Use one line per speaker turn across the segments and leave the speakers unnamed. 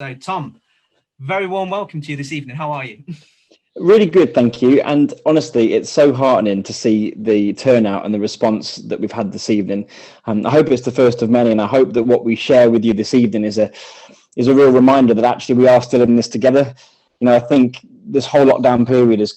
So, Tom, very warm welcome to you this evening. How are you?
Really good, thank you. And honestly, it's so heartening to see the turnout and the response that we've had this evening. I hope it's the first of many, and I hope that what we share with you this evening is a real reminder that actually we are still in this together. I think this whole lockdown period has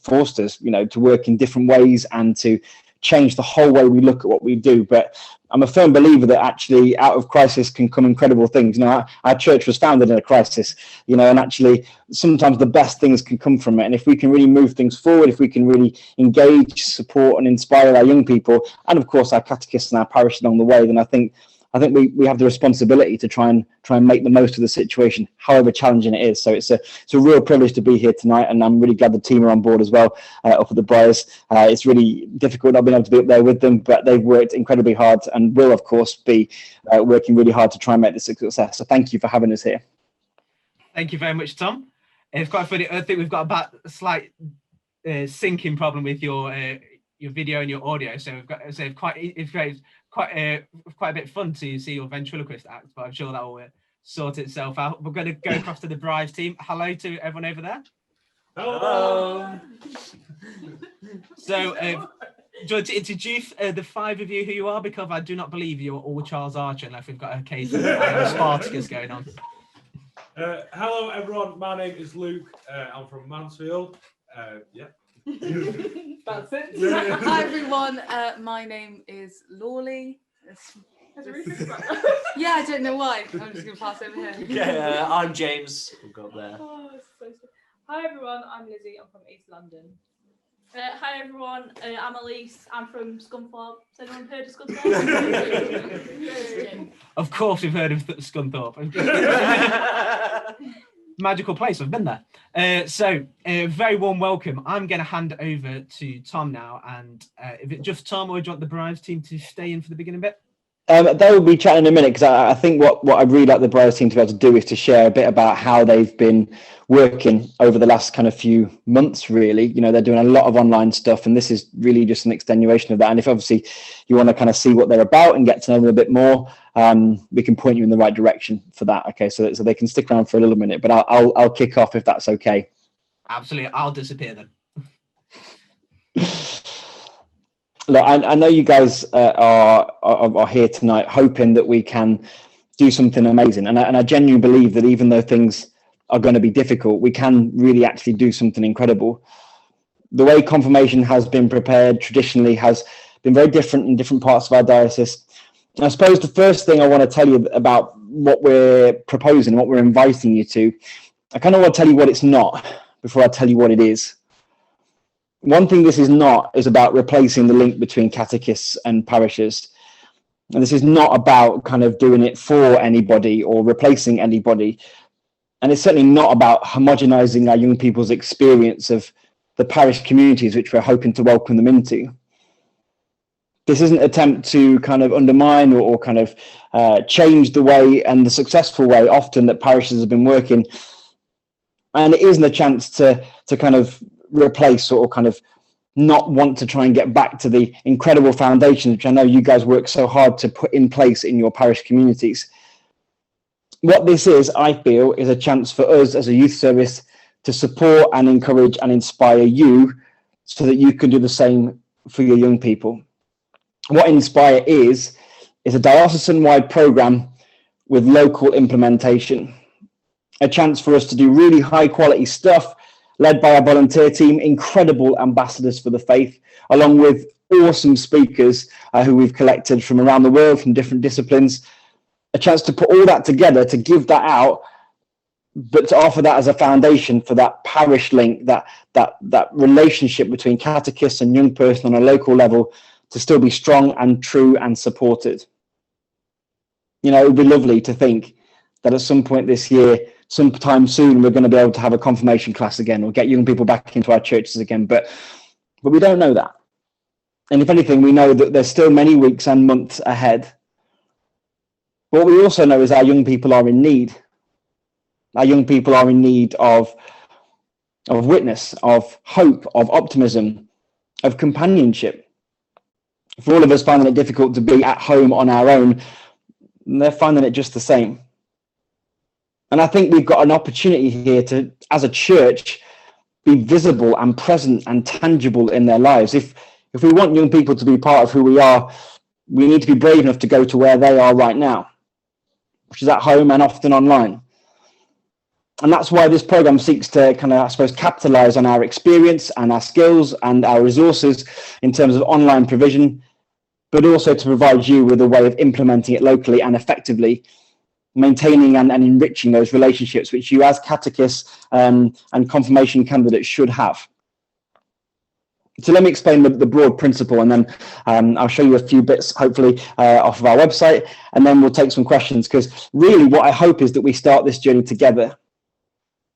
forced us, to work in different ways and to change the whole way we look at what we do. But I'm a firm believer that actually out of crisis can come incredible things. Our church was founded in a crisis, and actually sometimes the best things can come from it. And if we can really move things forward, if we can really engage, support and inspire our young people, and of course our catechists and our parish along the way, then I think we have the responsibility to try and make the most of the situation, however challenging it is. So it's a real privilege to be here tonight, and I'm really glad the team are on board as well up at the Briars. It's really difficult not being able to be up there with them, but they've worked incredibly hard and will, of course, be working really hard to try and make this a success. So thank you for having us here.
Thank you very much, Tom. It's quite funny. I think we've got about a slight syncing problem with your video and your audio. So it's quite a bit fun to see your ventriloquist act, but I'm sure that will sort itself out. We're going to go across to the Briars team. Hello to everyone over there.
Hello.
So, do you want to introduce the five of you who you are? Because I do not believe you are all Charles Archer, unless we've got a case of Spartacus going on.
Hello, everyone. My name is Luke. I'm from Mansfield.
That's it. Hi everyone, my name is Lawley. Yeah, I don't know why. I'm just going to pass over here.
Yeah, I'm James. We'll go up there.
Hi everyone, I'm Lizzie. I'm from East London. Hi everyone, I'm Elise. I'm from Scunthorpe. Has anyone heard of Scunthorpe?
Of course, we've heard of Scunthorpe. Magical place. I've been there. So very warm welcome. I'm going to hand over to Tom now, and if it's just Tom, or do you want the Briars team to stay in for the beginning bit?
They will be chatting in a minute, because I think what I'd really like the Briars team to be able to do is to share a bit about how they've been working over the last kind of few months, really. They're doing a lot of online stuff, and this is really just an extenuation of that. And if obviously you want to kind of see what they're about and get to know them a bit more, we can point you in the right direction for that. Okay, so they can stick around for a little minute, but I'll kick off if that's okay.
Absolutely, I'll disappear then.
Look, I know you guys are here tonight hoping that we can do something amazing, and I genuinely believe that even though things are going to be difficult, we can really actually do something incredible. The way confirmation has been prepared traditionally has been very different in different parts of our diocese. And I suppose the first thing I want to tell you about what we're proposing, what we're inviting you to, I kind of want to tell you what it's not before I tell you what it is. One thing this is not is about replacing the link between catechists and parishes. And this is not about kind of doing it for anybody or replacing anybody. And it's certainly not about homogenizing our young people's experience of the parish communities which we're hoping to welcome them into. This isn't an attempt to kind of undermine or kind of change the way and the successful way often that parishes have been working. And it isn't a chance to kind of replace or kind of not want to try and get back to the incredible foundations which I know you guys work so hard to put in place in your parish communities. What this is, I feel, is a chance for us as a youth service to support and encourage and inspire you so that you can do the same for your young people. What Inspire is a diocesan-wide program with local implementation, a chance for us to do really high quality stuff led by our volunteer team, incredible ambassadors for the faith, along with awesome speakers who we've collected from around the world, from different disciplines. A chance to put all that together, to give that out, but to offer that as a foundation for that parish link, that relationship between catechists and young person on a local level to still be strong and true and supported. It would be lovely to think that at some point this year, sometime soon, we're going to be able to have a confirmation class again or get young people back into our churches again, but we don't know that. And if anything, we know that there's still many weeks and months ahead. What we also know is our young people are in need. Our young people are in need of witness, of hope, of optimism, of companionship. For all of us finding it difficult to be at home on our own, they're finding it just the same. And I think we've got an opportunity here to, as a church, be visible and present and tangible in their lives. If we want young people to be part of who we are, we need to be brave enough to go to where they are right now, which is at home and often online. And that's why this program seeks to kind of, I suppose, capitalize on our experience and our skills and our resources in terms of online provision, but also to provide you with a way of implementing it locally and effectively, maintaining and enriching those relationships which you as catechists and confirmation candidates should have. So let me explain the broad principle, and then I'll show you a few bits, hopefully, off of our website, and then we'll take some questions, because really what I hope is that we start this journey together.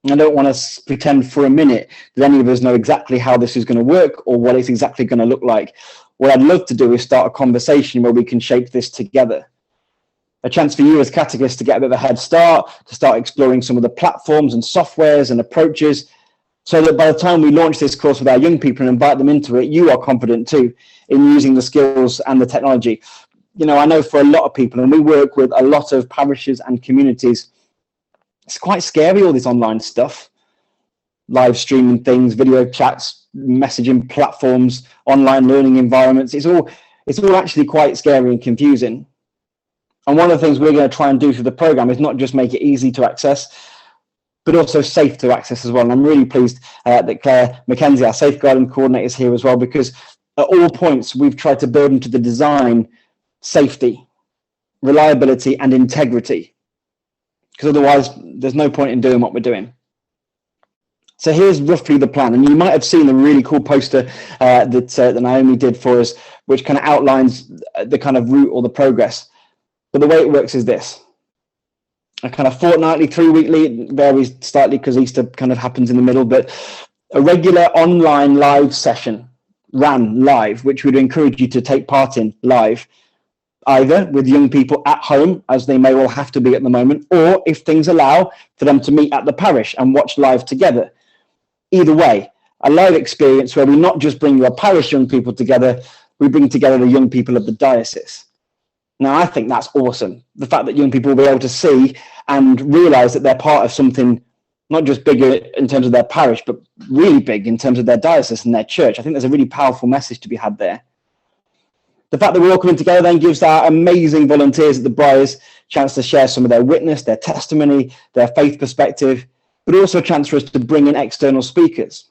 I don't want to pretend for a minute that any of us know exactly how this is going to work or what it's exactly going to look like. What I'd love to do is start a conversation where we can shape this together. A chance for you as catechists to get a bit of a head start, to start exploring some of the platforms and softwares and approaches, so that by the time we launch this course with our young people and invite them into it, you are confident too in using the skills and the technology. You know, I know for a lot of people, and we work with a lot of parishes and communities, it's quite scary, all this online stuff, live streaming things, video chats, messaging platforms, online learning environments. It's all actually quite scary and confusing. And one of the things we're going to try and do through the program is not just make it easy to access, but also safe to access as well. And I'm really pleased that Claire Mackenzie, our safeguarding coordinator, is here as well, because at all points we've tried to build into the design safety, reliability, and integrity, because otherwise there's no point in doing what we're doing. So here's roughly the plan, and you might have seen a really cool poster that Naomi did for us, which kind of outlines the kind of route or the progress. But the way it works is this: a kind of fortnightly, 3-weekly, it varies slightly because Easter kind of happens in the middle, but a regular online live session ran live, which would encourage you to take part in live, either with young people at home, as they may all have to be at the moment, or if things allow, for them to meet at the parish and watch live together. Either way, a live experience where we not just bring your parish young people together, we bring together the young people of the diocese. Now, I think that's awesome. The fact that young people will be able to see and realize that they're part of something not just bigger in terms of their parish, but really big in terms of their diocese and their church. I think there's a really powerful message to be had there. The fact that we're all coming together then gives our amazing volunteers at the Briars a chance to share some of their witness, their testimony, their faith perspective, but also a chance for us to bring in external speakers.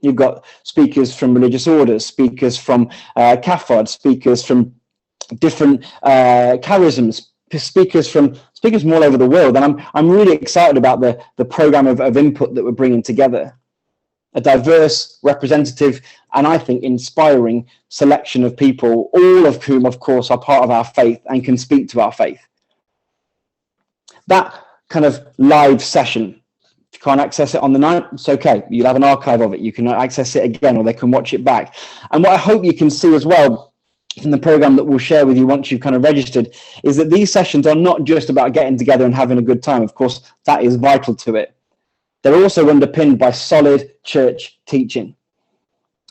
You've got speakers from religious orders, speakers from CAFOD, speakers from different charisms, speakers from all over the world. And I'm really excited about the program of input that we're bringing together. A diverse, representative, and I think inspiring selection of people, all of whom, of course, are part of our faith and can speak to our faith. That kind of live session, if you can't access it on the night, it's okay. You'll have an archive of it. You can access it again, or they can watch it back. And what I hope you can see as well from the program that we'll share with you once you've kind of registered is that these sessions are not just about getting together and having a good time. Of course, that is vital to it. They're also underpinned by solid church teaching.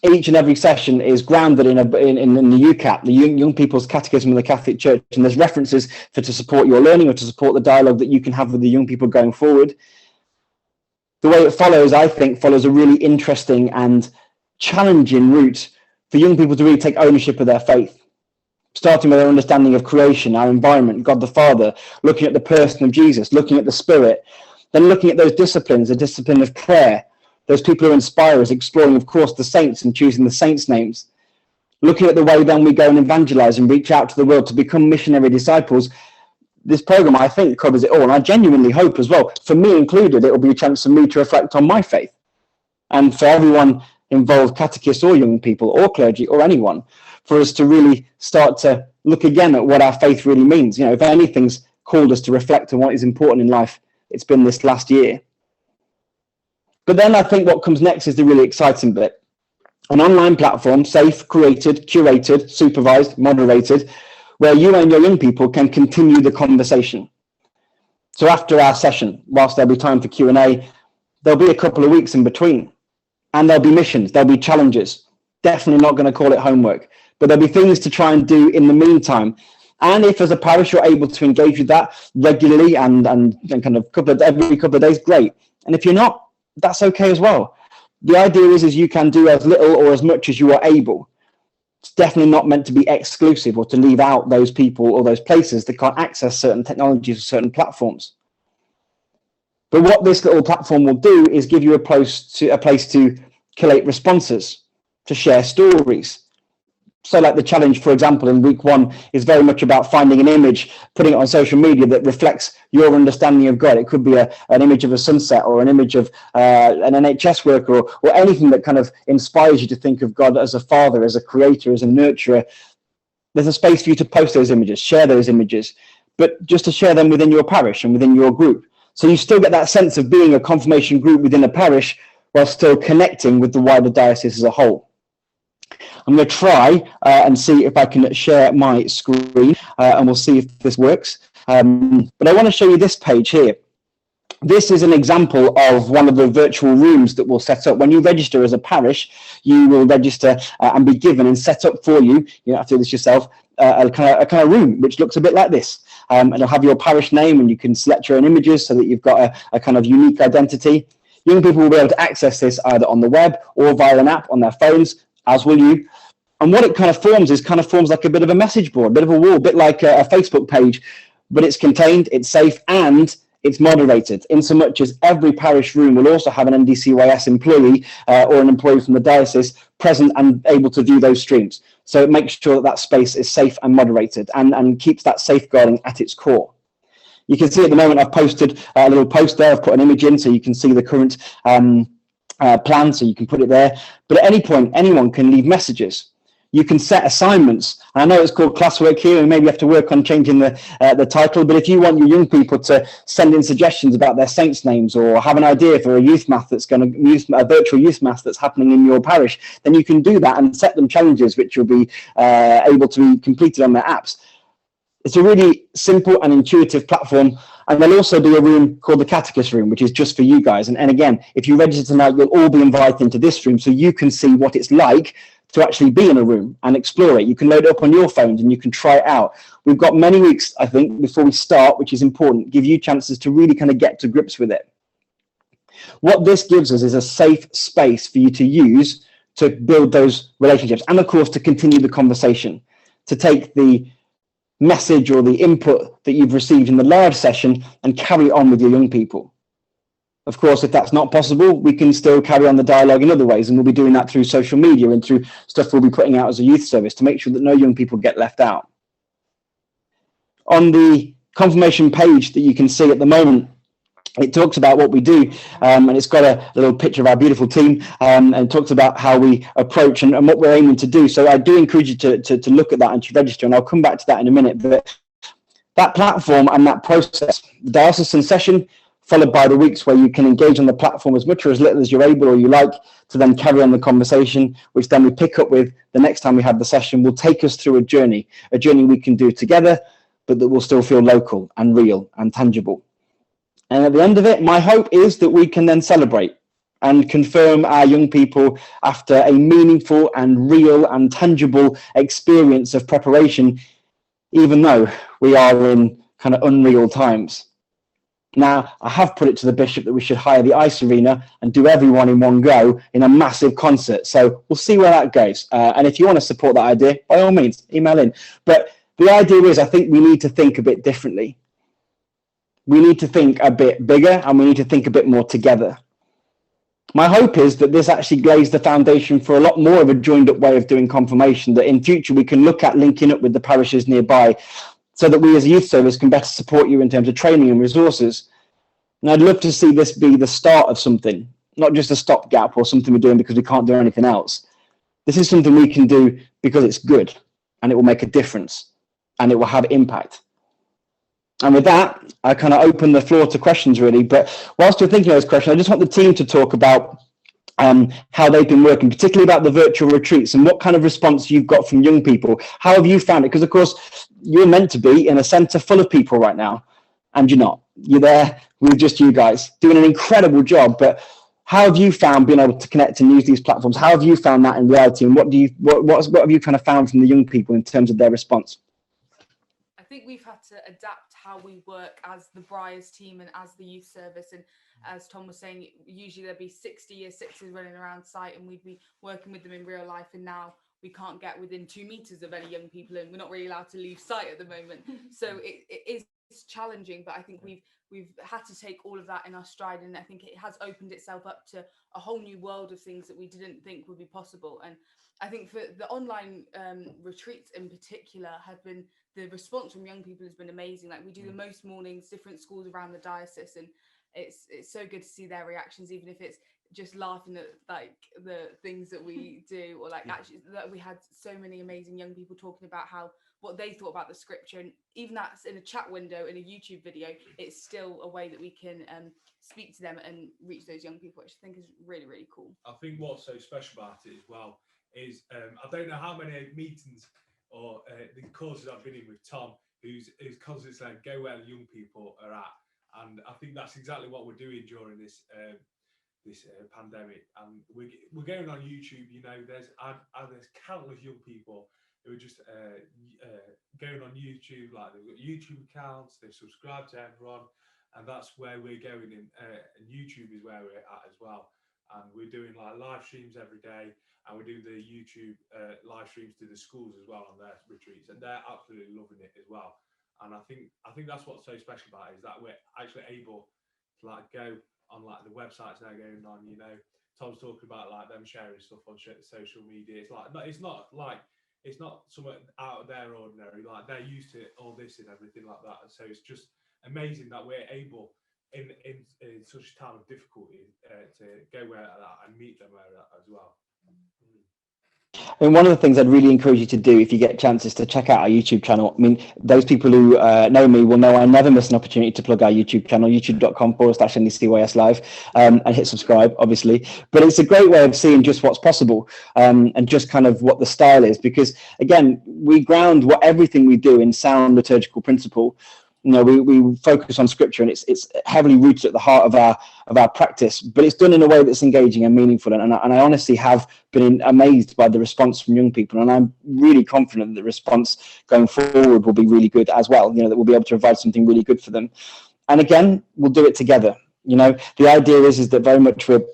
Each and every session is grounded in the UCAT, the Young People's Catechism of the Catholic Church, and there's references to support your learning or to support the dialogue that you can have with the young people going forward. The way it follows, I think, follows a really interesting and challenging route for young people to really take ownership of their faith, starting with their understanding of creation, our environment, God the Father, looking at the person of Jesus, looking at the Spirit, then looking at those disciplines, the discipline of prayer, those people who inspire us, exploring, of course, the saints and choosing the saints' names, looking at the way then we go and evangelize and reach out to the world to become missionary disciples. This program, I think, covers it all. And I genuinely hope as well, for me included, it will be a chance for me to reflect on my faith. And for everyone involved, catechists or young people or clergy or anyone, for us to really start to look again at what our faith really means. You know, if anything's called us to reflect on what is important in life, it's been this last year. But then I think what comes next is the really exciting bit. An online platform, safe, created, curated, supervised, moderated, where you and your young people can continue the conversation. So after our session, whilst there'll be time for Q&A, there'll be a couple of weeks in between. And there'll be missions, there'll be challenges. Definitely not going to call it homework. But there'll be things to try and do in the meantime. And if as a parish you're able to engage with that regularly and kind of every couple of days, great. And if you're not, that's okay as well. The idea is you can do as little or as much as you are able. It's definitely not meant to be exclusive or to leave out those people or those places that can't access certain technologies or certain platforms. But what this little platform will do is give you a place to collate responses, to share stories. So like the challenge, for example, in week 1 is very much about finding an image, putting it on social media that reflects your understanding of God. It could be an image of a sunset or an image of an NHS worker or anything that kind of inspires you to think of God as a father, as a creator, as a nurturer. There's a space for you to post those images, share those images, but just to share them within your parish and within your group. So you still get that sense of being a confirmation group within a parish while still connecting with the wider diocese as a whole. I'm going to try and see if I can share my screen and we'll see if this works. But I want to show you this page here. This is an example of one of the virtual rooms that we'll set up. When you register as a parish, you will register and be given and set up for you, you don't have to do this yourself, a kind of room which looks a bit like this. And it'll have your parish name and you can select your own images so that you've got a kind of unique identity. Young people will be able to access this either on the web or via an app on their phones, as will you. And what it kind of forms like a bit of a message board, a bit of a wall, a bit like a Facebook page, but it's contained, it's safe, and it's moderated, in so much as every parish room will also have an NDCYS employee or an employee from the diocese present and able to view those streams. So it makes sure that that space is safe and moderated and keeps that safeguarding at its core. You can see at the moment I've posted a little post there. I've put an image in so you can see the current plan, so you can put it there. But at any point, anyone can leave messages. You can set assignments. I know it's called classwork here, and maybe you have to work on changing the title, but if you want your young people to send in suggestions about their saints' names or have an idea for a youth math that's going to use a virtual youth math that's happening in your parish, then you can do that and set them challenges which will be able to be completed on their apps. It's a really simple and intuitive platform. And there'll also be a room called the Catechist room, which is just for you guys. And again, if you register tonight, you'll all be invited into this room so you can see what it's like to actually be in a room and explore it. You can load it up on your phones and you can try it out. We've got many weeks, I think, before we start, which is important, give you chances to really kind of get to grips with it. What this gives us is a safe space for you to use to build those relationships and, of course, to continue the conversation, to take the message or the input that you've received in the large session and carry on with your young people. Of course, if that's not possible, we can still carry on the dialogue in other ways, and we'll be doing that through social media and through stuff we'll be putting out as a youth service to make sure that no young people get left out. On the confirmation page that you can see at the moment, it talks about what we do, and it's got a little picture of our beautiful team, and it talks about how we approach and what we're aiming to do. So I do encourage you to look at that and to register, and I'll come back to that in a minute. But that platform and that process, the diocesan session, followed by the weeks where you can engage on the platform as much or as little as you're able or you like to then carry on the conversation, which then we pick up with the next time we have the session, will take us through a journey we can do together, but that will still feel local and real and tangible. And at the end of it, my hope is that we can then celebrate and confirm our young people after a meaningful and real and tangible experience of preparation, even though we are in kind of unreal times. Now, I have put it to the bishop that we should hire the ice arena and do everyone in one go in a massive concert. So we'll see where that goes. And if you want to support that idea, by all means, email in. But the idea is, I think we need to think a bit differently. We need to think a bit bigger and we need to think a bit more together. My hope is that this actually lays the foundation for a lot more of a joined up way of doing confirmation, that in future we can look at linking up with the parishes nearby, so that we as a youth service can better support you in terms of training and resources. And I'd love to see this be the start of something, not just a stopgap or something we're doing because we can't do anything else. This is something we can do because it's good and it will make a difference and it will have impact. And with that, I kind of open the floor to questions really. But whilst we're thinking of those questions, I just want the team to talk about how they've been working, particularly about the virtual retreats and what kind of response you've got from young people. How have you found it? Because, of course, you're meant to be in a centre full of people right now, and you're not. You're there with just you guys doing an incredible job. But how have you found being able to connect and use these platforms? How have you found that in reality? And what have you kind of found from the young people in terms of their response?
think we've had to adapt how we work as the Briars team and as the youth service. And as Tom was saying, usually there'd be 60 year sixes running around site and we'd be working with them in real life. And now we can't get within 2 meters of any young people and we're not really allowed to leave site at the moment. So it is challenging, but I think we've had to take all of that in our stride, and I think it has opened itself up to a whole new world of things that we didn't think would be possible. And I think for the online retreats in particular, have been, the response from young people has been amazing. Like, we do the most mornings, different schools around the diocese, and it's so good to see their reactions, even if it's just laughing at like the things that we do, or like actually that we had so many amazing young people talking about what they thought about the scripture, and even that's in a chat window in a YouTube video, it's still a way that we can speak to them and reach those young people, which I think is really, really cool.
I think what's so special about it as well is I don't know how many meetings or the courses I've been in with Tom, who's constantly saying go where the young people are at, and I think that's exactly what we're doing during this pandemic. And we're going on YouTube. You know, there's countless young people who are just going on YouTube, like they've got YouTube accounts, they subscribe to everyone, and that's where we're going in. And YouTube is where we're at as well. And we're doing like live streams every day, and we do the YouTube live streams to the schools as well on their retreats, and they're absolutely loving it as well. And I think that's what's so special about it, is that we're actually able to like go on like the websites now going on. You know, Tom's talking about like them sharing stuff on social media. It's not something out of their ordinary. Like, they're used to all this and everything like that. And so it's just amazing that we're able in such a time of difficulty to go where that and meet them where that as well.
And one of the things I'd really encourage you to do if you get chances to check out our YouTube channel. I mean, those people who know me will know I never miss an opportunity to plug our YouTube channel, youtube.com/NDCYS live, and hit subscribe, obviously. But it's a great way of seeing just what's possible and just kind of what the style is, because again, we ground everything we do in sound liturgical principle. You know, we focus on scripture, and it's heavily rooted at the heart of our practice, but it's done in a way that's engaging and meaningful. And I honestly have been amazed by the response from young people, and I'm really confident that the response going forward will be really good as well. You know, that we'll be able to provide something really good for them. And again, we'll do it together. You know, the idea is that very much we're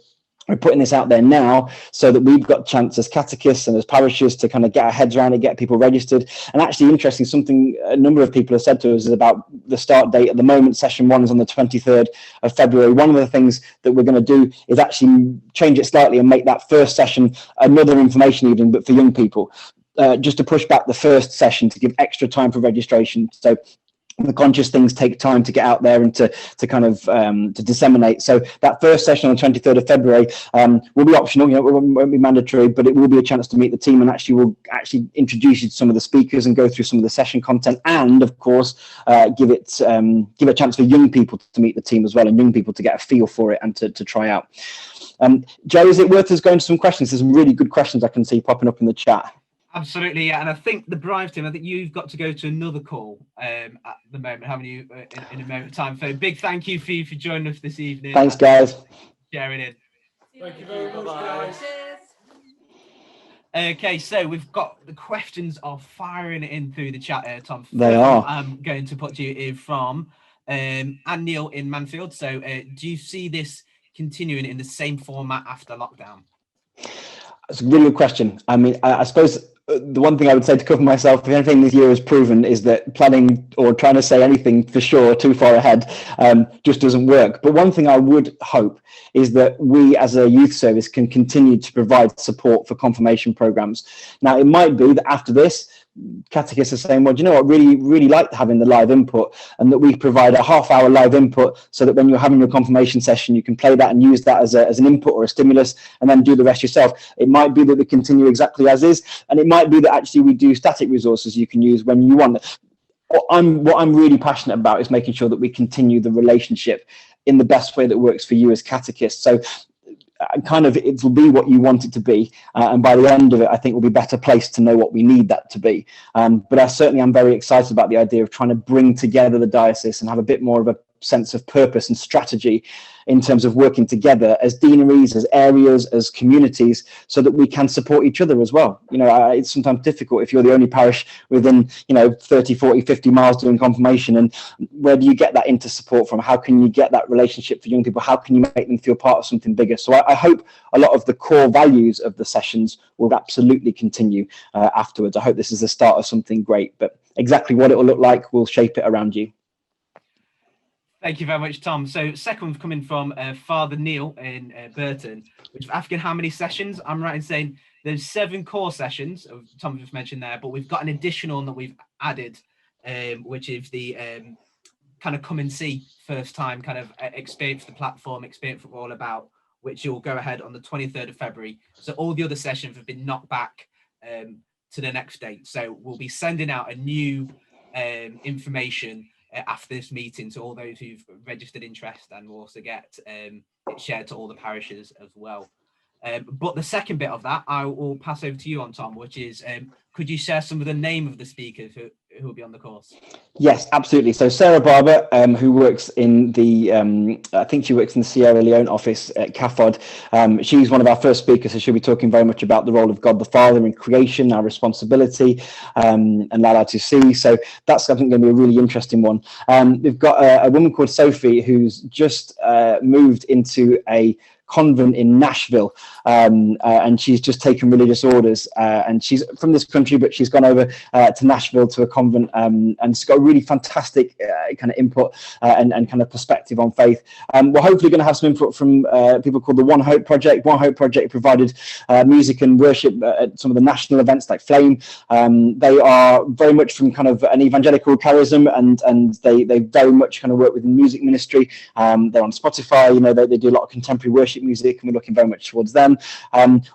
putting this out there now so that we've got a chance as catechists and as parishes to kind of get our heads around it, get people registered. And actually, interesting, something a number of people have said to us is about the start date. At the moment, session 1 is on the 23rd of February. One of the things that we're going to do is actually change it slightly and make that first session another information evening, but for young people, just to push back the first session to give extra time for registration. So the conscious things take time to get out there and to kind of to disseminate. So that first session on the 23rd of February will be optional. You know, it won't be mandatory, but it will be a chance to meet the team, and actually we'll introduce you to some of the speakers and go through some of the session content, and of course give a chance for young people to meet the team as well, and young people to get a feel for it and to try out. Joe, is it worth us going to some questions? There's some really good questions I can see popping up in the chat.
Absolutely, yeah. And I think the Brive team, I think you've got to go to another call at the moment, haven't you, in a moment of time. So big thank you for joining us this evening.
Thanks, guys.
Sharing in.
Thank you very much, guys.
Okay, so we've got the questions are firing in through the chat here, Tom.
They are.
I'm going to put you in from Anne Neil in Manfield. So do you see this continuing in the same format after lockdown?
That's a really good question. I mean, I suppose the one thing I would say to cover myself, if anything this year has proven, is that planning or trying to say anything for sure too far ahead just doesn't work. But one thing I would hope is that we as a youth service can continue to provide support for confirmation programs. Now, it might be that after this, catechists are saying, well, do you know what, really like having the live input, and that we provide a half-hour live input so that when you're having your confirmation session, you can play that and use that as an input or a stimulus, and then do the rest yourself. It might be that we continue exactly as is, and it might be that actually we do static resources you can use when you want. What I'm really passionate about is making sure that we continue the relationship in the best way that works for you as catechists. So kind of it will be what you want it to be, and by the end of it I think we'll be better placed to know what we need that to be. But I certainly am very excited about the idea of trying to bring together the diocese and have a bit more of a sense of purpose and strategy in terms of working together as deaneries, as areas, as communities, so that we can support each other as well. It's sometimes difficult if you're the only parish within 30, 40, 50 miles doing confirmation, and where do you get that inter support from? How can you get that relationship for young people? How can you make them feel part of something bigger? So I hope a lot of the core values of the sessions will absolutely continue afterwards. I hope this is the start of something great, but exactly what it will look like, we'll shape it around you.
Thank you very much, Tom. So second one's coming from Father Neil in Burton, which is asking how many sessions. I'm right in saying there's 7 core sessions, Tom just mentioned there, but we've got an additional one that we've added, which is the kind of come and see first time kind of experience the platform, experience what we're all about, which will go ahead on the 23rd of February. So all the other sessions have been knocked back to the next date. So we'll be sending out a new information after this meeting to all those who've registered interest, and we'll also get it shared to all the parishes as well. But the second bit of that, I will pass over to you on, Tom, which is, could you share some of the name of the speakers who will be on the course?
Yes, absolutely. So Sarah Barber, who works in the, I think she works in the Sierra Leone office at CAFOD. She's one of our first speakers, so she'll be talking very much about the role of God the Father in creation, our responsibility, and La to see. So that's, I think, going to be a really interesting one. We've got a woman called Sophie who's just moved into a convent in Nashville, and she's just taken religious orders, and she's from this country, but she's gone over to Nashville to a convent, and she's got a really fantastic kind of input and kind of perspective on faith. We're hopefully going to have some input from people called the One Hope Project. One Hope Project provided music and worship at some of the national events like Flame. They are very much from kind of an evangelical charism, and they very much kind of work with the music ministry. They're on Spotify, they do a lot of contemporary worship music, and we're looking very much towards them.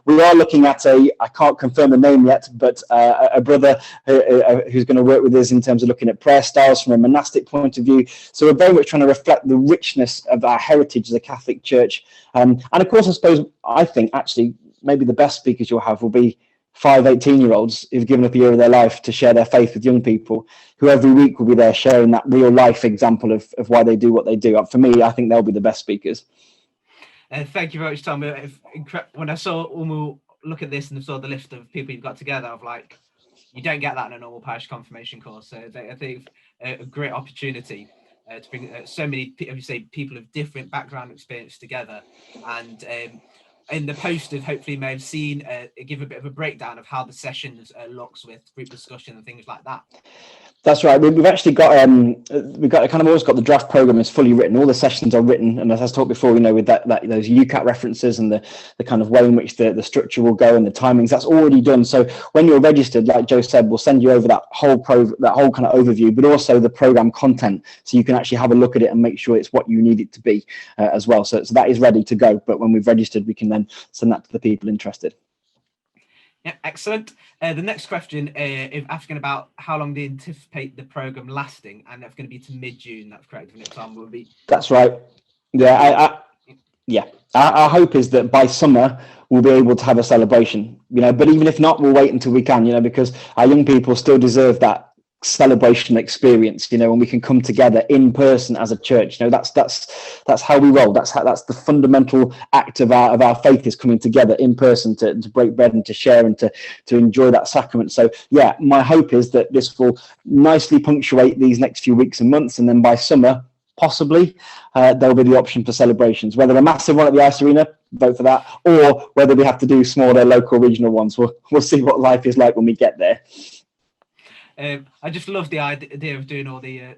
We are looking at I can't confirm the name yet, but a brother who's going to work with us in terms of looking at prayer styles from a monastic point of view. So we're very much trying to reflect the richness of our heritage as a Catholic Church. And of course, I think actually maybe the best speakers you'll have will be 5 18-year-olds who've given up a year of their life to share their faith with young people, who every week will be there sharing that real life example of why they do what they do. For me, I think they'll be the best speakers.
Thank you very much, Tom. When we look at this and saw the list of people you've got together, I was like, you don't get that in a normal parish confirmation course. So I think a great opportunity to bring so many, as you say, people of different background experience together. And in the posters, hopefully you may have seen, give a bit of a breakdown of how the sessions looks with group discussion and things like that.
That's right. We've actually got kind of always got the draft program is fully written. All the sessions are written, and as I talked before, with that those UCAT references and the kind of way in which the structure will go and the timings, that's already done. So when you're registered, like Joe said, we'll send you over that whole kind of overview, but also the program content, so you can actually have a look at it and make sure it's what you need it to be as well. So that is ready to go. But when we've registered, we can then send that to the people interested.
Yeah, excellent. The next question is asking about how long they anticipate the program lasting, and that's going to be to mid-June. That's correct, isn't it, Tom? Will be.
That's right. Yeah, our hope is that by summer we'll be able to have a celebration. But even if not, we'll wait until we can. Because our young people still deserve that celebration experience, when we can come together in person as a church. That's how we roll. That's the fundamental act of our faith, is coming together in person to break bread and to share and to enjoy that sacrament. So yeah, my hope is that this will nicely punctuate these next few weeks and months, and then by summer possibly there'll be the option for celebrations, whether a massive one at the Ice Arena, vote for that, or whether we have to do smaller local regional ones. We'll see what life is like when we get there.
I just love the idea of doing all the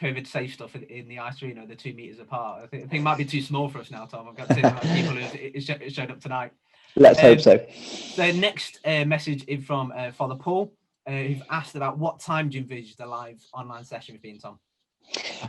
COVID safe stuff in the Ice Arena, the 2 meters apart. I think it might be too small for us now, Tom. I've got too many people who showed up tonight.
Let's hope so.
The next message is from Father Paul, who's asked about what time do you envisage the live online session being, Tom?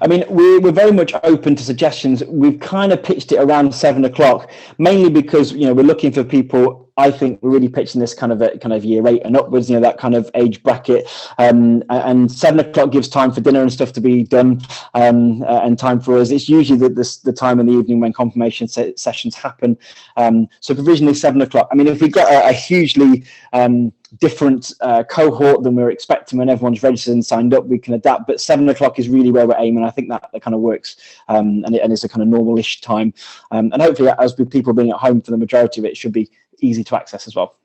I mean, we're very much open to suggestions. We've kind of pitched it around 7 o'clock, mainly because we're looking for people I think we're really pitching this kind of at kind of year 8 and upwards, you know, that kind of age bracket. And 7 o'clock gives time for dinner and stuff to be done, and time for us. It's usually the time in the evening when confirmation sessions happen. So provisionally 7 o'clock. I mean, if we get a hugely different cohort than we were expecting when everyone's registered and signed up, we can adapt. But 7 o'clock is really where we're aiming. I think that kind of works, and it's a kind of normal-ish time. And hopefully, as with people being at home for the majority of it, it should be easy to access as well.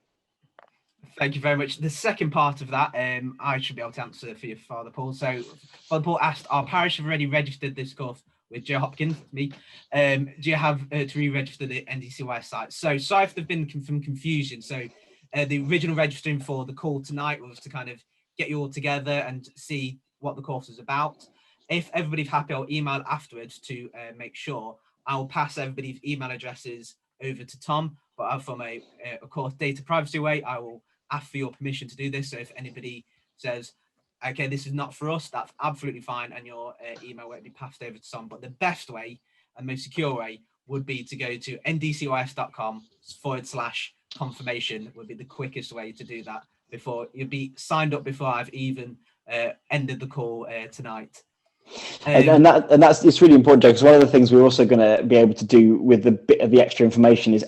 Thank you very much. The second part of that, I should be able to answer for you, Father Paul. So Father Paul asked, our parish have already registered this course with Joe Hopkins, me. Do you have to re-register the NDCY site? So sorry if there's been some confusion. So the original registering for the call tonight was to kind of get you all together and see what the course is about. If everybody's happy, I'll email afterwards to make sure. I'll pass everybody's email addresses over to Tom, but from a of course, data privacy way, I will ask for your permission to do this. So if anybody says, okay, this is not for us, that's absolutely fine, and your email won't be passed over to Tom. But the best way and most secure way would be to go to ndcys.com/confirmation would be the quickest way to do that. Before you'll be signed up before I've even ended the call tonight.
And that's it's really important, Joe, because one of the things we're also going to be able to do with the bit of the extra information is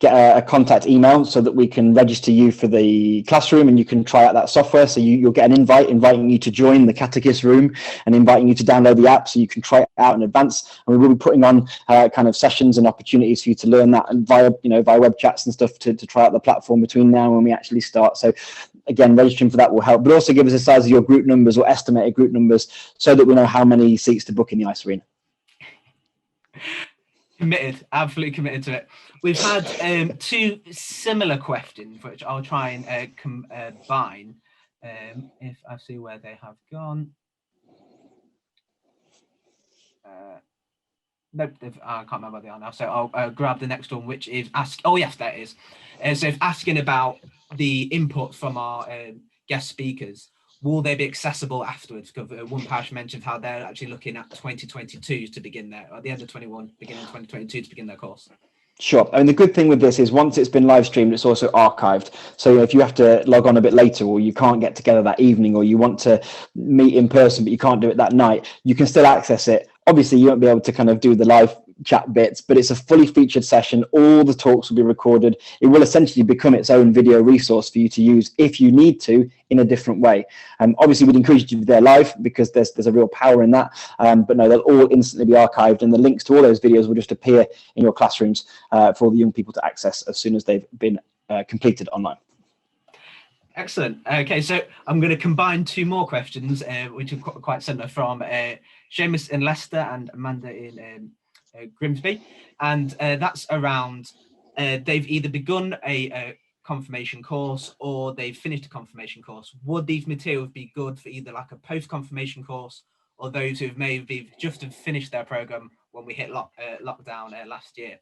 get a contact email so that we can register you for the classroom and you can try out that software. So you'll get an invite inviting you to join the Catechist room and inviting you to download the app so you can try it out in advance. And we will be putting on kind of sessions and opportunities for you to learn that, and via web chats and stuff to try out the platform between now and when we actually start. So again, registering for that will help, but also give us a size of your group numbers or estimated group numbers so that we know how many seats to book in the ice arena.
Committed, absolutely committed to it. We've had 2 similar questions, which I'll try and combine if I see where they have gone. Nope, I can't remember where they are now, so I'll grab the next one, which is oh yes, there it is. So it's asking about the input from our guest speakers. Will they be accessible afterwards? Because one parish mentioned how they're actually looking at 2022 to begin their, or at the end of 21, beginning 2022 to begin their course.
Sure. I mean, the good thing with this is once it's been live streamed, it's also archived. So if you have to log on a bit later, or you can't get together that evening, or you want to meet in person, but you can't do it that night, you can still access it. Obviously, you won't be able to kind of do the live chat bits, but it's a fully featured session. All the talks will be recorded. It will essentially become its own video resource for you to use if you need to in a different way. Obviously, we'd encourage you to be there live because there's a real power in that. But no, they'll all instantly be archived, and the links to all those videos will just appear in your classrooms for all the young people to access as soon as they've been completed online.
Excellent. Okay, so I'm going to combine 2 more questions, which are quite similar, from Seamus in Leicester and Amanda in Grimsby, and that's around they've either begun a confirmation course or they've finished a confirmation course. Would these materials be good for either like a post-confirmation course or those who maybe just have finished their program when we hit lockdown last year?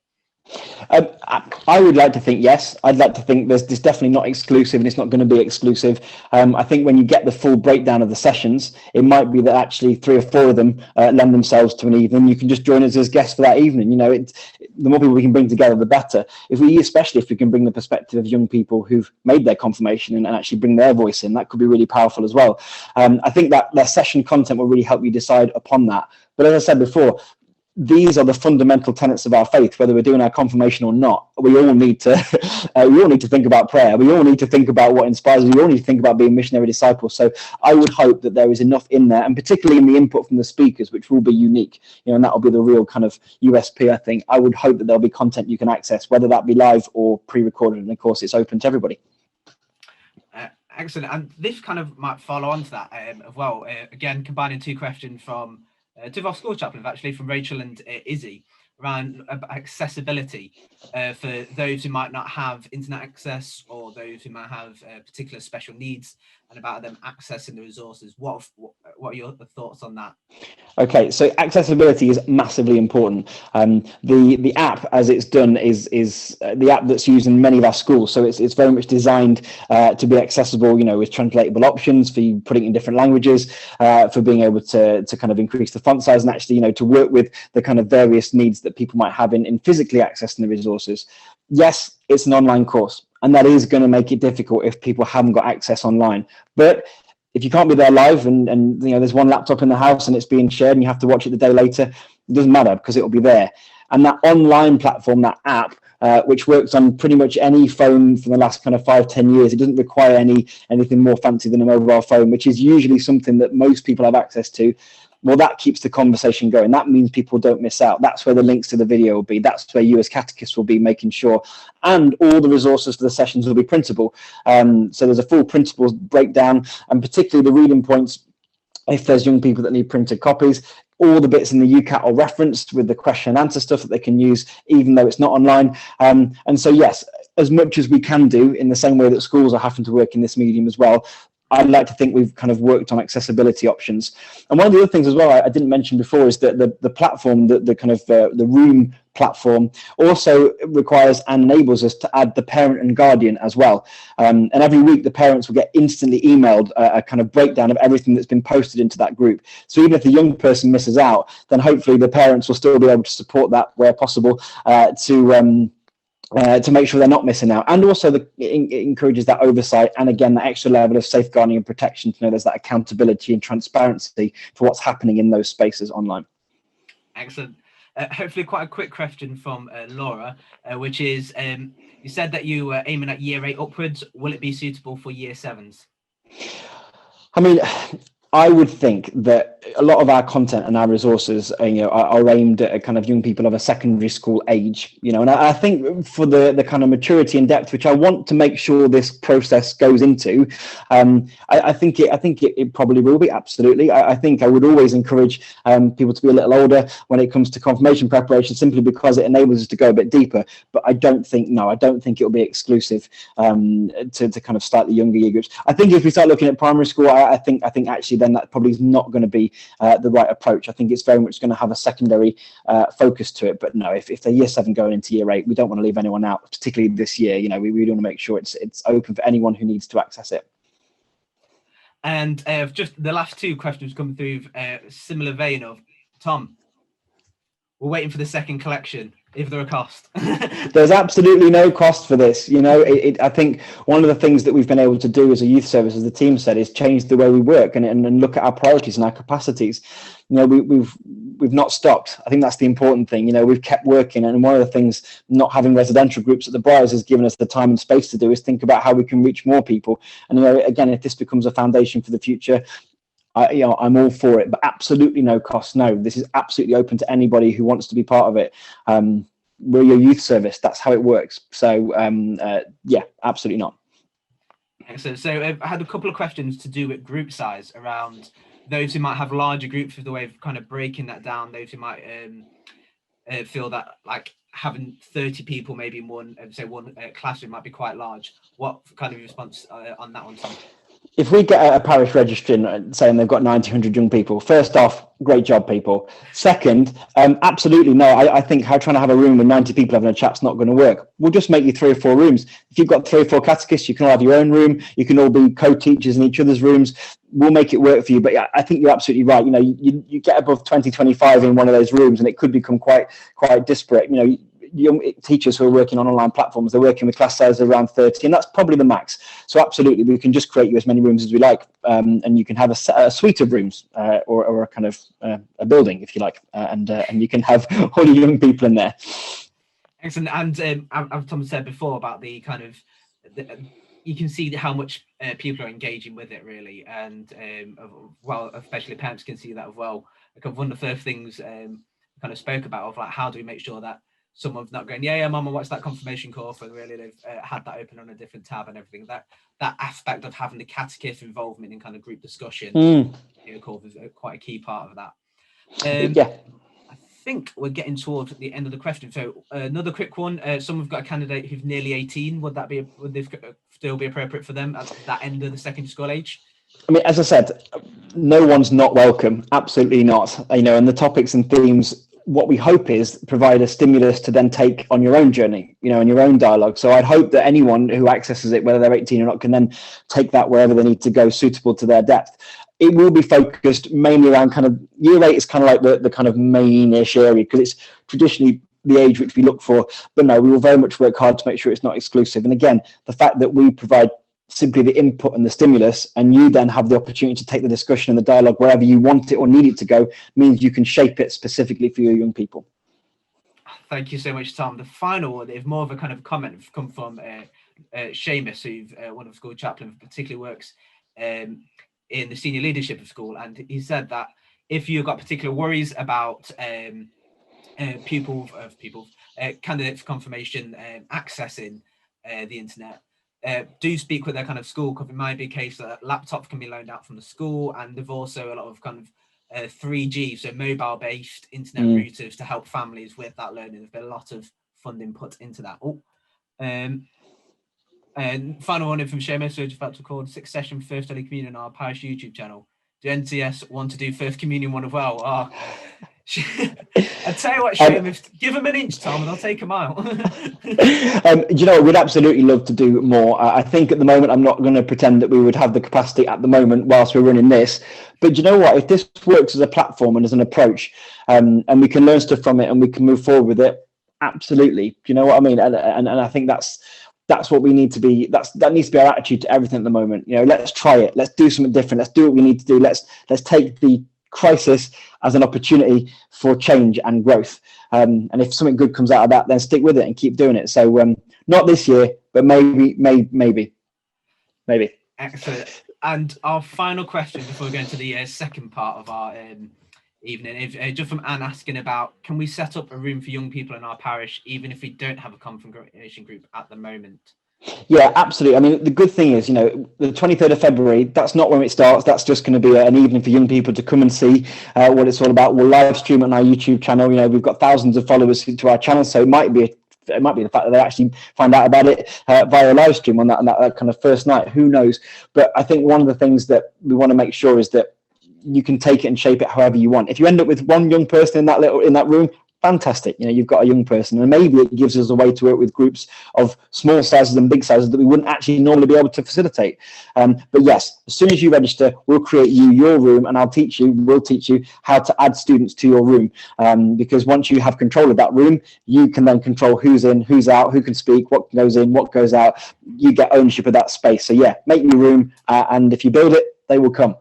I would like to think yes. I'd like to think there's definitely not exclusive, and it's not going to be exclusive. I think when you get the full breakdown of the sessions, it might be that actually 3 or 4 of them lend themselves to an evening. You can just join us as guests for that evening. You know, the more people we can bring together, the better. Especially if we can bring the perspective of young people who've made their confirmation and actually bring their voice in, that could be really powerful as well. I think that session content will really help you decide upon that. But as I said before, these are the fundamental tenets of our faith, whether we're doing our confirmation or not. We all need to think about prayer. We all need to think about what inspires us. We all need to think about being missionary disciples. So I would hope that there is enough in there, and particularly in the input from the speakers, which will be unique, and that will be the real kind of USP, I think. I would hope that there'll be content you can access, whether that be live or pre-recorded, and of course it's open to everybody.
Excellent. And this kind of might follow on to that as well. Again, combining 2 questions from 2 of our school chaplains, actually, from Rachel and Izzy, around accessibility for those who might not have internet access or those who might have particular special needs, and about them accessing the resources. What are your thoughts on that?
Okay, so accessibility is massively important. The app, as it's done, is the app that's used in many of our schools. So it's very much designed to be accessible, with translatable options for you putting it in different languages, for being able to kind of increase the font size and actually, to work with the kind of various needs that people might have in physically accessing the resources. Yes, it's an online course. and that is going to make it difficult if people haven't got access online. But if you can't be there live and there's one laptop in the house and it's being shared and you have to watch it the day later, it doesn't matter because it will be there. And that online platform, that app, which works on pretty much any phone for the last kind of 5-10 years, it doesn't require anything more fancy than a mobile phone, which is usually something that most people have access to. Well, that keeps the conversation going. That means people don't miss out. That's where the links to the video will be. That's where you as catechists will be making sure. And all the resources for the sessions will be printable. So there's a full principles breakdown, and particularly the reading points, if there's young people that need printed copies. All the bits in the UCAT are referenced with the question and answer stuff that they can use, even though it's not online. And so, yes, as much as we can do, in the same way that schools are having to work in this medium as well, I'd like to think we've kind of worked on accessibility options. And one of the other things as well I didn't mention before is that the platform, the room platform, also requires and enables us to add the parent and guardian as well. And every week the parents will get instantly emailed a kind of breakdown of everything that's been posted into that group. So even if the young person misses out, then hopefully the parents will still be able to support that where possible, to make sure they're not missing out. And also it encourages that oversight, and again, that extra level of safeguarding and protection to know there's that accountability and transparency for what's happening in those spaces online.
Excellent. Hopefully quite a quick question from Laura, which is, you said that you were aiming at year 8 upwards. Will it be suitable for year 7s? I
mean, I would think that a lot of our content and our resources, are aimed at kind of young people of a secondary school age, and I think for the kind of maturity and depth, which I want to make sure this process goes into, I think it probably will be, absolutely. I think I would always encourage people to be a little older when it comes to confirmation preparation, simply because it enables us to go a bit deeper. But I don't think it'll be exclusive to kind of start the younger year groups. I think if we start looking at primary school, I think actually then that probably is not going to be the right approach. I think it's very much going to have a secondary focus to it. But no, if they're year 7 going into year 8, we don't want to leave anyone out, particularly this year. We really want to make sure it's open for anyone who needs to access it.
And just the last 2 questions come through similar vein of, Tom, we're waiting for the second collection. Is there a cost?
There's absolutely no cost for this. I think one of the things that we've been able to do as a youth service, as the team said, is change the way we work and look at our priorities and our capacities. We've not stopped. I think that's the important thing. We've kept working, and one of the things not having residential groups at the Briars has given us the time and space to do is think about how we can reach more people. And again, if this becomes a foundation for the future, I'm all for it, but absolutely no cost. No, this is absolutely open to anybody who wants to be part of it. We're your youth service. That's how it works. So yeah, absolutely not.
Excellent. So I had a couple of questions to do with group size around those who might have larger groups, with the way of kind of breaking that down. Those who might feel that like having 30 people maybe in one classroom might be quite large. What kind of response on that one, Tom?
If we get a parish registering saying they've got 100 young people, first off, great job, people. Second, absolutely no. I think trying to have a room with 90 people having a chat's not going to work. We'll just make you 3 or 4 rooms. If you've got 3 or 4 catechists, you can all have your own room. You can all be co-teachers in each other's rooms. We'll make it work for you. But yeah, I think you're absolutely right. You get above 20, 25 in one of those rooms, and it could become quite disparate. Young teachers who are working on online platforms, they're working with class sizes around 30, and that's probably the max. So absolutely, we can just create you as many rooms as we like, and you can have a suite of rooms or a kind of a building, if you like, and you can have all your young people in there. Excellent.
And as Tom said before about the kind of you can see how much people are engaging with it, really, and well, especially parents can see that as well. Like one of the first things kind of spoke about of like, how do we make sure that someone's not going, yeah, mama, what's that confirmation course? And really they've had that open on a different tab and everything. That aspect of having the catechist involvement in kind of group discussion, is quite a key part of that.
Yeah.
I think we're getting towards the end of the question. So another quick one. Someone's got a candidate who's nearly 18. Would this still be appropriate for them at that end of the secondary school age?
I mean, as I said, no one's not welcome. Absolutely not. And the topics and themes, what we hope is provide a stimulus to then take on your own journey, in your own dialogue. So I'd hope that anyone who accesses it, whether they're 18 or not, can then take that wherever they need to go, suitable to their depth. It will be focused mainly around kind of year 8 is kind of like the kind of main-ish area, because it's traditionally the age which we look for. But no, we will very much work hard to make sure it's not exclusive. And again, the fact that we provide simply the input and the stimulus, and you then have the opportunity to take the discussion and the dialogue wherever you want it or need it to go, means you can shape it specifically for your young people.
Thank you so much, Tom. The final one is more of a kind of comment come from Seamus, who's one of the school chaplains, particularly works in the senior leadership of school, and he said that if you've got particular worries about candidates for confirmation accessing the internet, do speak with their kind of school, because it might be a case that laptops can be loaned out from the school, and there's also a lot of kind of 3G, so mobile-based internet routers to help families with that learning. There's been a lot of funding put into that. And final one in from Seamus, so just about to record 6th session First Holy Communion on our parish YouTube channel. Do NCS want to do First Communion one as well? I tell you what, Seamus, give them an inch, Tom, and I'll take them out.
You know, we'd absolutely love to do more. I think at the moment, I'm not going to pretend that we would have the capacity at the moment whilst we're running this. But you know what? If this works as a platform and as an approach, and we can learn stuff from it and we can move forward with it, absolutely. Do you know what I mean? And I think that's what we need to be. That needs to be our attitude to everything at the moment. You know, let's try it. Let's do something different. Let's do what we need to do. Let's take the crisis as an opportunity for change and growth. And if something good comes out of that, then stick with it and keep doing it. So not this year, but maybe.
Excellent. And our final question before we go into the second part of our evening is just from Anne asking about, can we set up a room for young people in our parish, even if we don't have a confirmation group at the moment?
Yeah, absolutely. I mean, the good thing is, you know, the 23rd of February, that's not when it starts. That's just going to be an evening for young people to come and see what it's all about. We'll live stream on our YouTube channel. You know, we've got thousands of followers to our channel, so it might be the fact that they actually find out about it via live stream on that kind of first night. Who knows? But I think one of the things that we want to make sure is that you can take it and shape it however you want. If you end up with one young person in that room, fantastic. You know, you've got a young person, and maybe it gives us a way to work with groups of small sizes and big sizes that we wouldn't actually normally be able to facilitate. But yes, as soon as you register, we'll create your room, and we'll teach you how to add students to your room. Because once you have control of that room, you can then control who's in, who's out, who can speak, what goes in, what goes out. You get ownership of that space. So yeah, make your room, and if you build it, they will come.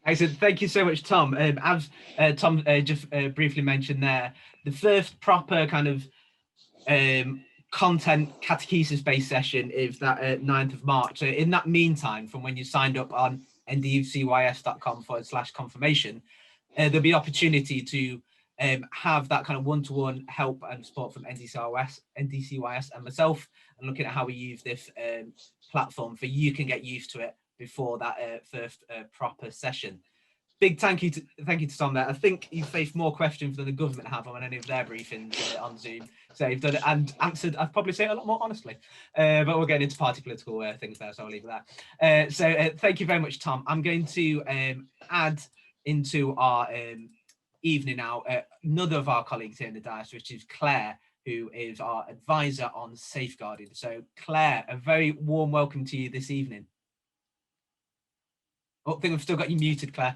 Excellent. Thank you so much, Tom. As Tom just briefly mentioned there, the first proper kind of content catechesis-based session is that 9th of March. So in that meantime, from when you signed up on nducys.com/confirmation, there'll be opportunity to have that kind of one-to-one help and support from NDCYS and myself, and looking at how we use this platform for you can get used to it before that first proper session. Big thank you to Tom there. I think you've faced more questions than the government have on any of their briefings on Zoom. So you've done it and answered, I'd probably say, a lot more honestly. But we're getting into party political things there, so I'll leave it there. So thank you very much, Tom. I'm going to add into our evening now another of our colleagues here in the Diocese, which is Claire, who is our advisor on safeguarding. So Claire, a very warm welcome to you this evening. Oh, I think I've still got you muted, Claire.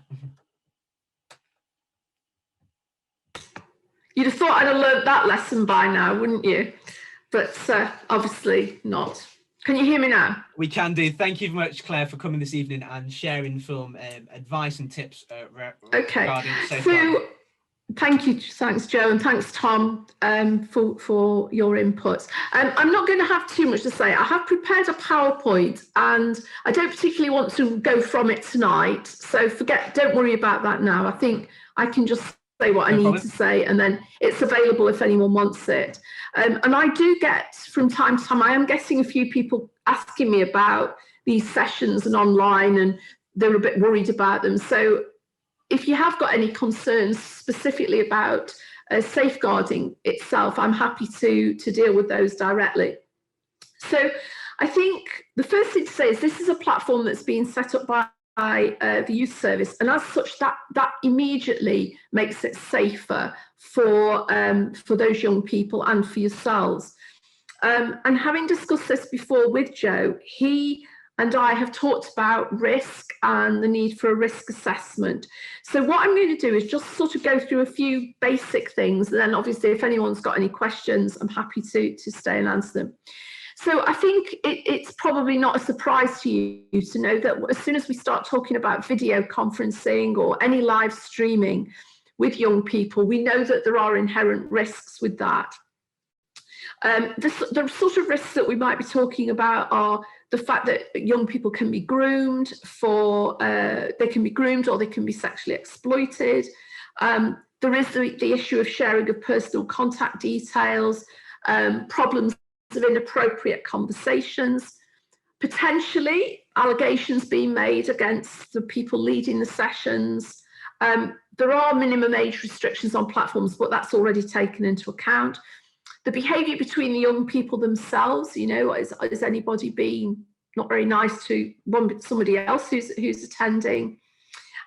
You'd have thought I'd have learnt that lesson by now, wouldn't you? But obviously not. Can you hear me now?
We can do. Thank you very much, Claire, for coming this evening and sharing some advice and tips regarding safeguarding.
So thank you, thanks Joe, and thanks Tom for your inputs. I'm not going to have too much to say. I have prepared a PowerPoint, and I don't particularly want to go from it tonight. So don't worry about that now. I think I can just say what I need to say, and then it's available if anyone wants it. And I do get, from time to time, I am getting a few people asking me about these sessions and online, and they're a bit worried about them. So if you have got any concerns specifically about safeguarding itself, I'm happy to deal with those directly. So I think the first thing to say is this is a platform that's been set up by the youth service, and as such that immediately makes it safer for those young people and for yourselves. And having discussed this before with Joe, he and I have talked about risk and the need for a risk assessment. So what I'm going to do is just sort of go through a few basic things, and then obviously if anyone's got any questions, I'm happy to stay and answer them. So I think it's probably not a surprise to you to know that as soon as we start talking about video conferencing or any live streaming with young people, we know that there are inherent risks with that. The sort of risks that we might be talking about are the fact that young people can be groomed they can be groomed or they can be sexually exploited. There is the issue of sharing of personal contact details, problems of inappropriate conversations, potentially allegations being made against the people leading the sessions. There are minimum age restrictions on platforms, but that's already taken into account. The behaviour between the young people themselves, you know, is anybody being not very nice to somebody else who's attending?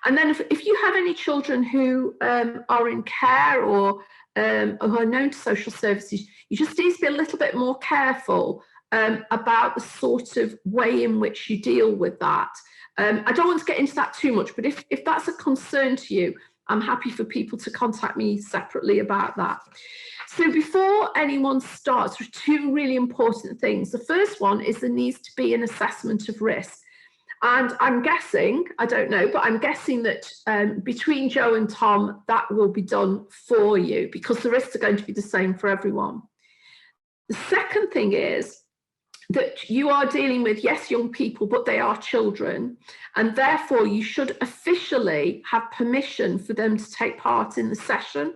And then if you have any children who are in care or who are known to social services, you just need to be a little bit more careful about the sort of way in which you deal with that. I don't want to get into that too much, but if that's a concern to you, I'm happy for people to contact me separately about that. So before anyone starts, there are two really important things. The first one is there needs to be an assessment of risk. And I'm guessing, I don't know, but I'm guessing that between Joe and Tom, that will be done for you because the risks are going to be the same for everyone. The second thing is that you are dealing with, yes, young people, but they are children. And therefore, you should officially have permission for them to take part in the session.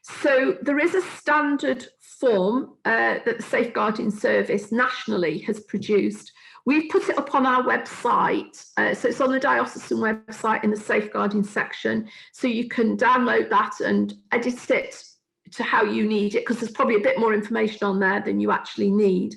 So there is a standard form that the Safeguarding Service nationally has produced. We've put it up on our website. So it's on the diocesan website in the safeguarding section. So you can download that and edit it to how you need it, because there's probably a bit more information on there than you actually need.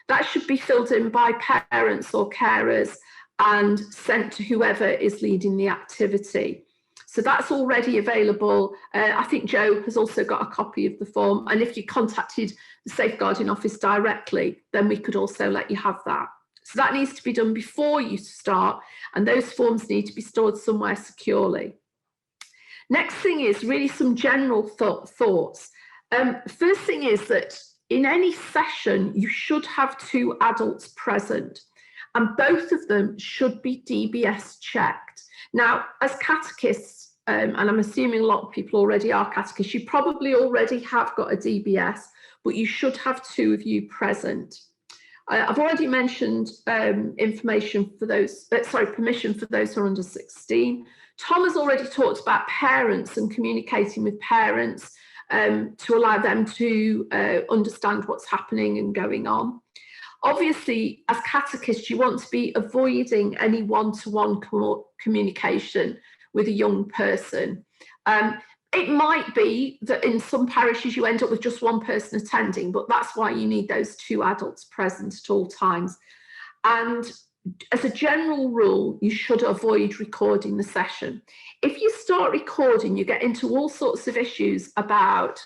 That should be filled in by parents or carers and sent to whoever is leading the activity. So that's already available. I think Joe has also got a copy of the form. And if you contacted the Safeguarding Office directly, then we could also let you have that. So that needs to be done before you start, and those forms need to be stored somewhere securely. Next thing is really some general thoughts. First thing is that in any session, you should have 2 adults present, and both of them should be DBS checked. Now, as catechists, and I'm assuming a lot of people already are catechists, you probably already have got a DBS, but you should have 2 of you present. I've already mentioned permission for those who are under 16. Tom has already talked about parents and communicating with parents to allow them to understand what's happening and going on. Obviously, as catechists, you want to be avoiding any one-to-one communication with a young person. It might be that in some parishes you end up with just one person attending, but that's why you need those 2 adults present at all times. And as a general rule, you should avoid recording the session. If you start recording, you get into all sorts of issues about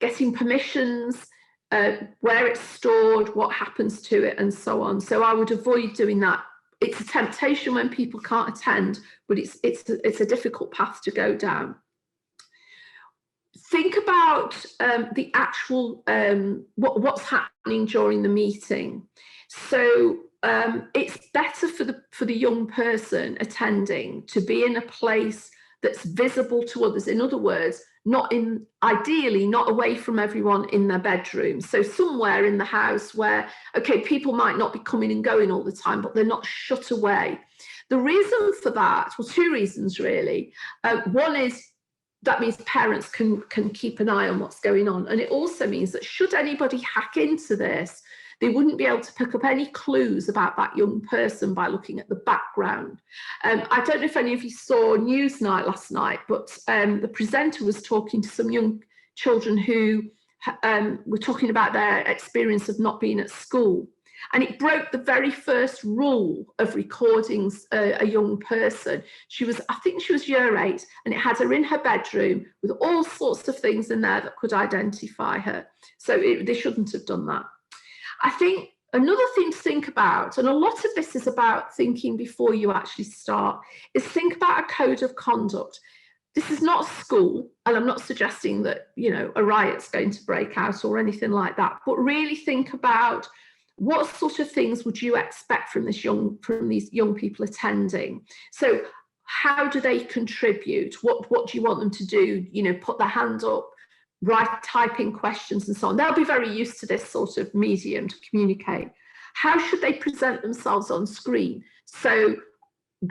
getting permissions, where it's stored, what happens to it, and so on. So I would avoid doing that. It's a temptation when people can't attend, but it's a difficult path to go down. Think about the actual what's happening during the meeting. So it's better for the young person attending to be in a place that's visible to others. In other words, ideally not away from everyone in their bedroom. So somewhere in the house where, okay, people might not be coming and going all the time, but they're not shut away. The reason for that, well, 2 reasons really. One is that means parents can keep an eye on what's going on. And it also means that should anybody hack into this, they wouldn't be able to pick up any clues about that young person by looking at the background. I don't know if any of you saw Newsnight last night, but the presenter was talking to some young children who were talking about their experience of not being at school. And it broke the very first rule of recording a young person. I think she was year 8, and it had her in her bedroom with all sorts of things in there that could identify her. So they shouldn't have done that. I think Another thing to think about, and a lot of this is about thinking before you actually start, is think about a code of conduct. This is not school, and I'm not suggesting that, you know, a riot's going to break out or anything like that, but really think about what sort of things would you expect from these young people attending. So how do they contribute? What do you want them to do? You know, put their hand up, type in questions and so on. They'll be very used to this sort of medium to communicate. How should they present themselves on screen? So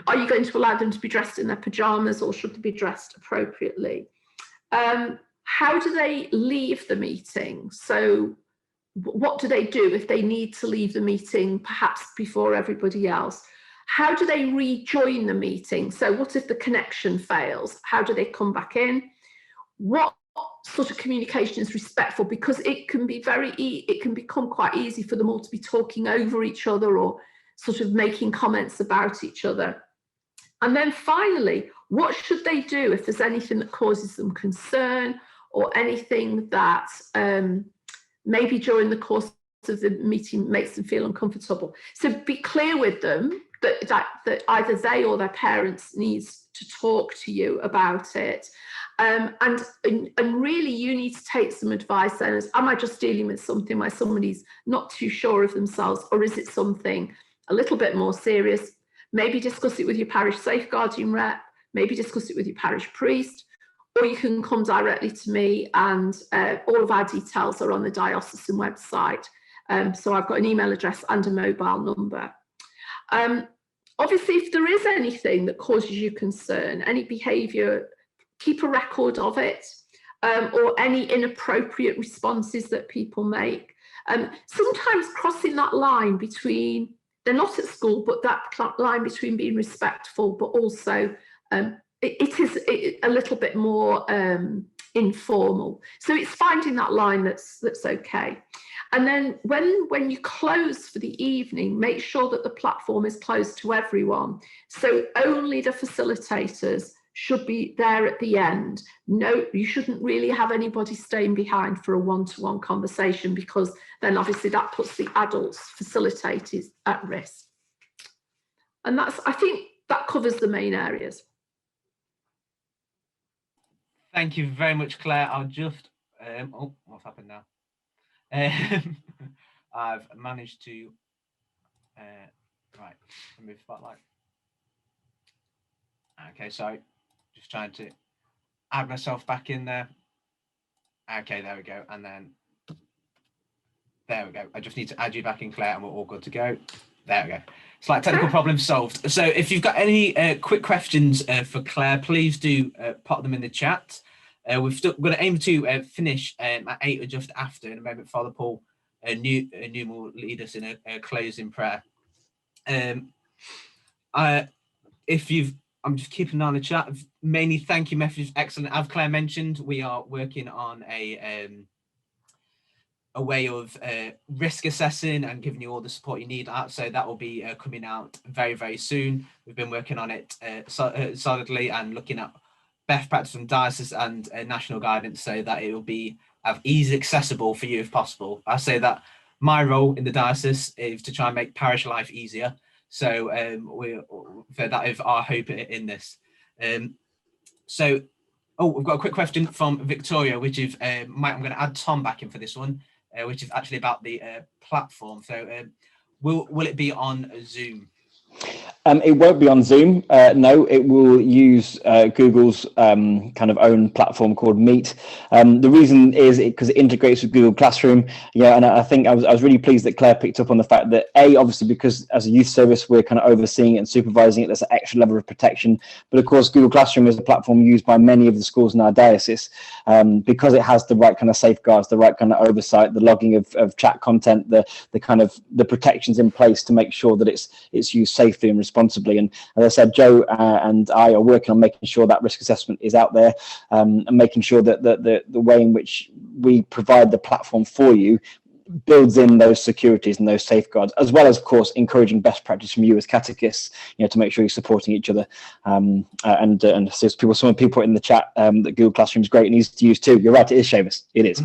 are you going to allow them to be dressed in their pajamas, or should they be dressed appropriately? How do they leave the meeting? So what do they do if they need to leave the meeting perhaps before everybody else? How do they rejoin the meeting? So what if the connection fails? How do they come back in? What sort of communication is respectful? Because it can be it can become quite easy for them all to be talking over each other or sort of making comments about each other. And then finally, what should they do if there's anything that causes them concern, or anything that maybe during the course of the meeting makes them feel uncomfortable? So be clear with them that either they or their parents needs to talk to you about it. And really you need to take some advice then, as, am I just dealing with something where somebody's not too sure of themselves, or is it something a little bit more serious? Maybe discuss it with your parish safeguarding rep, maybe discuss it with your parish priest, or you can come directly to me, and all of our details are on the diocesan website. So I've got an email address and a mobile number. Obviously, if there is anything that causes you concern, any behaviour, keep a record of it, or any inappropriate responses that people make. Sometimes crossing that line between, they're not at school, but that line between being respectful, but also it is a little bit more informal. So it's finding that line that's okay. And then when you close for the evening, make sure that the platform is closed to everyone. So only the facilitators should be there at the end. No, you shouldn't really have anybody staying behind for a one-to-one conversation, because then obviously that puts the adults facilitators at risk. And I think that covers the main areas.
Thank you very much, Claire. I'll just, oh, what's happened now? I've managed to, right, remove spotlight. Okay, so just trying to add myself back in there. Okay, there we go. And then, there we go. I just need to add you back in, Claire, and we're all good to go. There we go. It's like technical problem solved. So if you've got any quick questions for Claire, please do pop them in the chat. We're going to aim to finish at 8 or just after. In a moment, Father Paul Newman will lead us in a closing prayer. I'm just keeping an eye on the chat. Mainly, thank you, messages, excellent. As Claire mentioned, we are working on a way of risk assessing and giving you all the support you need. So that will be coming out very, very soon. We've been working on it solidly and looking at best practice from diocese and national guidance, so that it will be as easy accessible for you if possible. I say that my role in the diocese is to try and make parish life easier. So that is our hope in this. So, we've got a quick question from Victoria, which is, I'm going to add Tom back in for this one, which is actually about the platform. So will it be on Zoom?
It won't be on Zoom. No, it will use Google's kind of own platform called Meet. The reason is because it integrates with Google Classroom. Yeah, and I think I was really pleased that Claire picked up on the fact that obviously because as a youth service we're kind of overseeing it and supervising it, there's an extra level of protection. But of course, Google Classroom is a platform used by many of the schools in our diocese because it has the right kind of safeguards, the right kind of oversight, the logging of chat content, the kind of the protections in place to make sure that it's used safely and responsibly. And as I said, Joe and I are working on making sure that risk assessment is out there, and making sure that the way in which we provide the platform for you builds in those securities and those safeguards, as well as, of course, encouraging best practice from you as catechists, to make sure you're supporting each other. And so some people in the chat that Google Classroom is great and easy to use too. You're right, it is, Seamus. It is.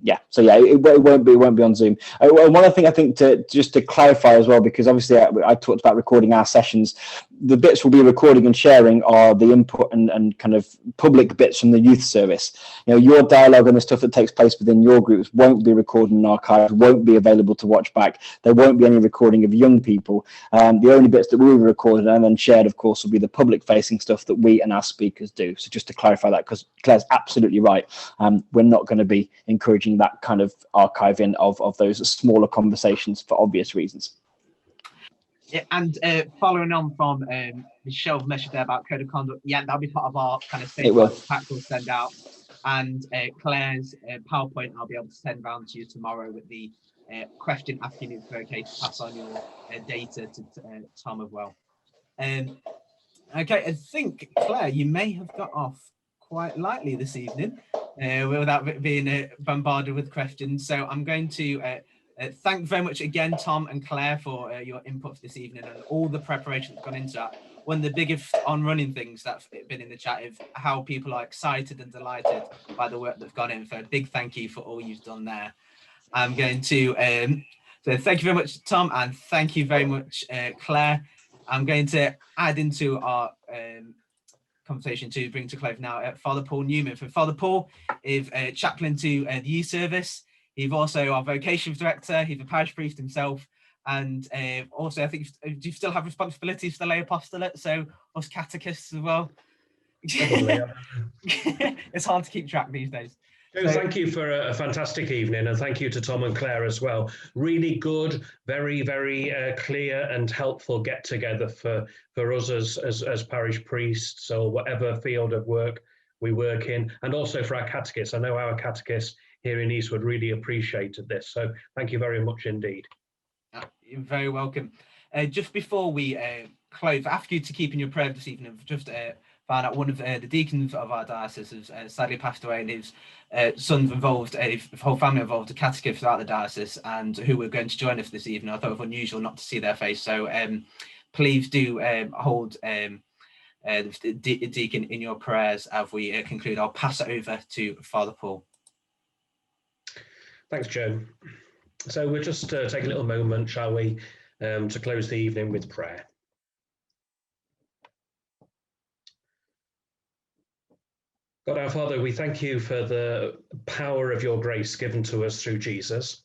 yeah, so yeah, it won't be on Zoom. One other thing I think to clarify as well, because obviously I talked about recording our sessions. The bits we'll be recording and sharing are the input and kind of public bits from the youth service. Your dialogue and the stuff that takes place within your groups won't be recorded and archived, won't be available to watch back. There won't be any recording of young people. The only bits that will be recorded and then shared, of course, will be the public facing stuff that we and our speakers do. So just to clarify that, because Claire's absolutely right. We're not going to be encouraging that kind of archiving of those smaller conversations for obvious reasons.
Yeah, and following on from Michelle's message there about code of conduct, yeah, that'll be part of our kind of safeguarding pack we'll send out. And Claire's PowerPoint I'll be able to send round to you tomorrow with the question asking if it's okay to pass on your data to Tom as well. Okay, I think, Claire, you may have got off quite lightly this evening without being bombarded with questions. So I'm going to thank very much again, Tom and Claire, for your input this evening and all the preparation that's gone into that. One of the biggest on-running things that's been in the chat is how people are excited and delighted by the work that's gone in. So a big thank you for all you've done there. I'm going to, so thank you very much, Tom, and thank you very much, Claire. I'm going to add into our conversation to bring to close now Father Paul Newman. For Father Paul is a chaplain to the youth service. He's also our vocations director. He's a parish priest himself. And also, I think, do you still have responsibilities for the lay apostolate? So us catechists as well. It's hard to keep track these days.
So thank you for a fantastic evening, and thank you to Tom and Claire as well. Really good, very, very clear and helpful get together for us as parish priests or whatever field of work we work in, and also for our catechists. I know our catechists here in Eastwood really appreciated this, so thank you very much indeed.
You're very welcome. Just before we close, I ask you to keep in your prayer this evening. I've just found out one of the deacons of our diocese has sadly passed away, and his son's involved, his whole family involved, a catechist throughout the diocese, and who were going to join us this evening. I thought it was unusual not to see their face, so please do hold the deacon in your prayers as we conclude. I'll pass it over to Father Paul.
Thanks, Joe. So we'll just take a little moment, shall we, to close the evening with prayer. God our Father, we thank you for the power of your grace given to us through Jesus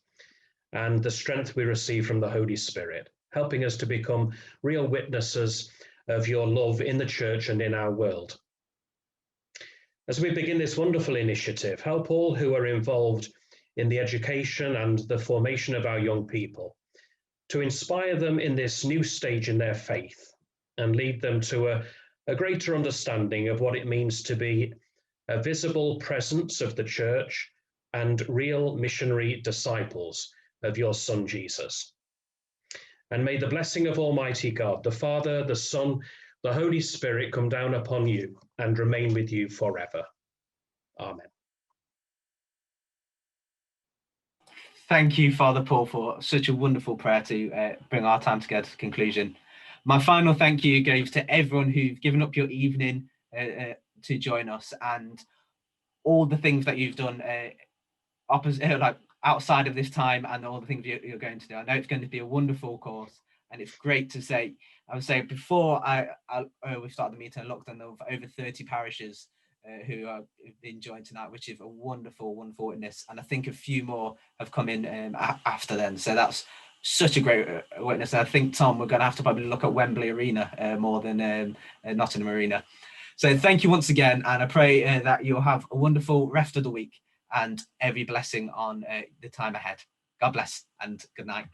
and the strength we receive from the Holy Spirit, helping us to become real witnesses of your love in the church and in our world. As we begin this wonderful initiative, help all who are involved in the education and the formation of our young people to inspire them in this new stage in their faith and lead them to a greater understanding of what it means to be a visible presence of the church and real missionary disciples of your Son, Jesus. And may the blessing of Almighty God, the Father, the Son, the Holy Spirit come down upon you and remain with you forever. Amen.
Thank you, Father Paul, for such a wonderful prayer to bring our time together to conclusion. My final thank you goes to everyone who's given up your evening to join us, and all the things that you've done like outside of this time, and all the things you're going to do. I know it's going to be a wonderful course, and it's great to say. I would say before we started the meeting, I looked and there were over 30 parishes who have been joined tonight, which is a wonderful, wonderful witness. And I think a few more have come in after then. So that's such a great witness. I think, Tom, we're going to have to probably look at Wembley Arena more than Nottingham Arena. So thank you once again, and I pray that you'll have a wonderful rest of the week and every blessing on the time ahead. God bless and good night.